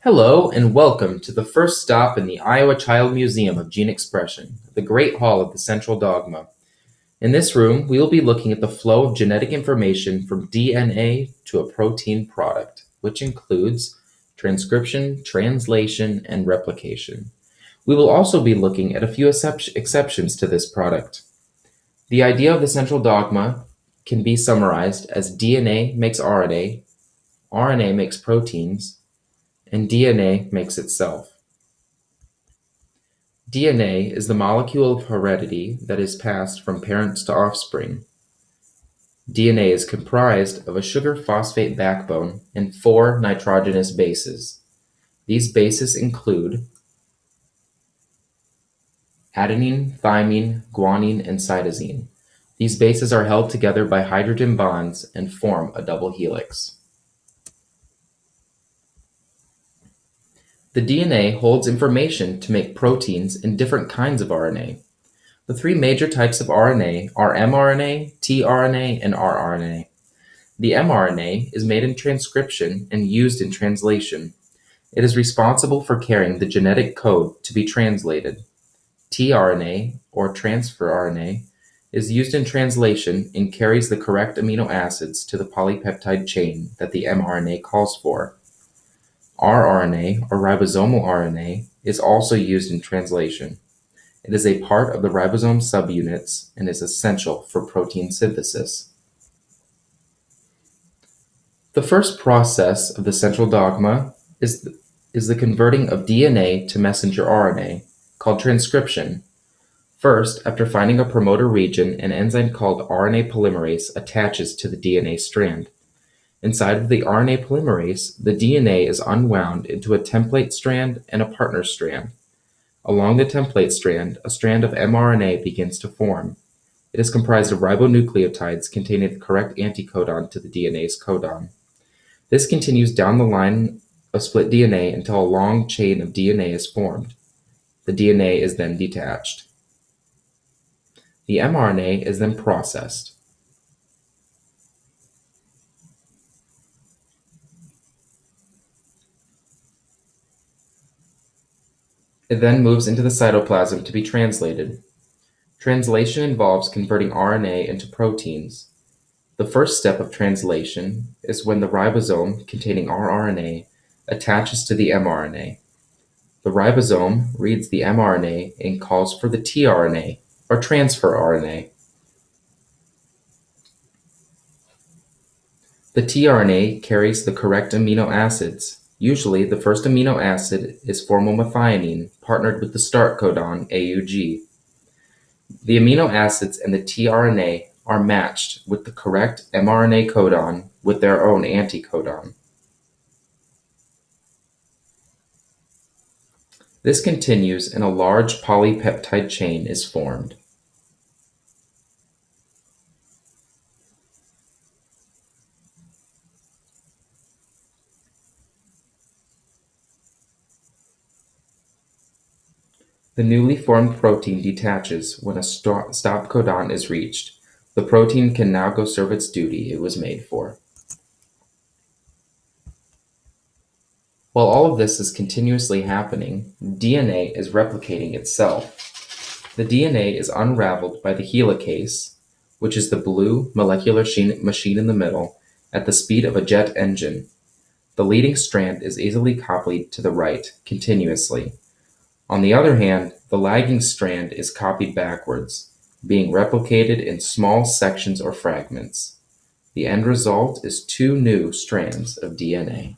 Hello and welcome to the first stop in the Iowa Child Museum of Gene Expression, the Great Hall of the Central Dogma. In this room, we will be looking at the flow of genetic information from DNA to a protein product, which includes transcription, translation, and replication. We will also be looking at a few exceptions to this product. The idea of the central dogma can be summarized as DNA makes RNA, RNA makes proteins, and DNA makes itself. DNA is the molecule of heredity that is passed from parents to offspring. DNA is comprised of a sugar phosphate backbone and 4 nitrogenous bases. These bases include adenine, thymine, guanine, and cytosine. These bases are held together by hydrogen bonds and form a double helix. The DNA holds information to make proteins in different kinds of RNA. The 3 major types of RNA are mRNA, tRNA, and rRNA. The mRNA is made in transcription and used in translation. It is responsible for carrying the genetic code to be translated. tRNA, or transfer RNA, is used in translation and carries the correct amino acids to the polypeptide chain that the mRNA calls for. rRNA, or ribosomal RNA, is also used in translation. It is a part of the ribosome subunits and is essential for protein synthesis. The first process of the central dogma is the converting of DNA to messenger RNA, called transcription. First, after finding a promoter region, an enzyme called RNA polymerase attaches to the DNA strand. Inside of the RNA polymerase, the DNA is unwound into a template strand and a partner strand. Along the template strand, a strand of mRNA begins to form. It is comprised of ribonucleotides containing the correct anticodon to the DNA's codon. This continues down the line of split DNA until a long chain of DNA is formed. The DNA is then detached. The mRNA is then processed. It then moves into the cytoplasm to be translated. Translation involves converting RNA into proteins. The first step of translation is when the ribosome containing rRNA attaches to the mRNA. The ribosome reads the mRNA and calls for the tRNA, or transfer RNA. The tRNA carries the correct amino acids. Usually, the first amino acid is formylmethionine partnered with the start codon AUG. The amino acids and the tRNA are matched with the correct mRNA codon with their own anticodon. This continues and a large polypeptide chain is formed. The newly formed protein detaches when a stop codon is reached. The protein can now go serve its duty it was made for. While all of this is continuously happening, DNA is replicating itself. The DNA is unraveled by the helicase, which is the blue molecular machine in the middle, at the speed of a jet engine. The leading strand is easily copied to the right continuously. On the other hand, the lagging strand is copied backwards, being replicated in small sections or fragments. The end result is 2 new strands of DNA.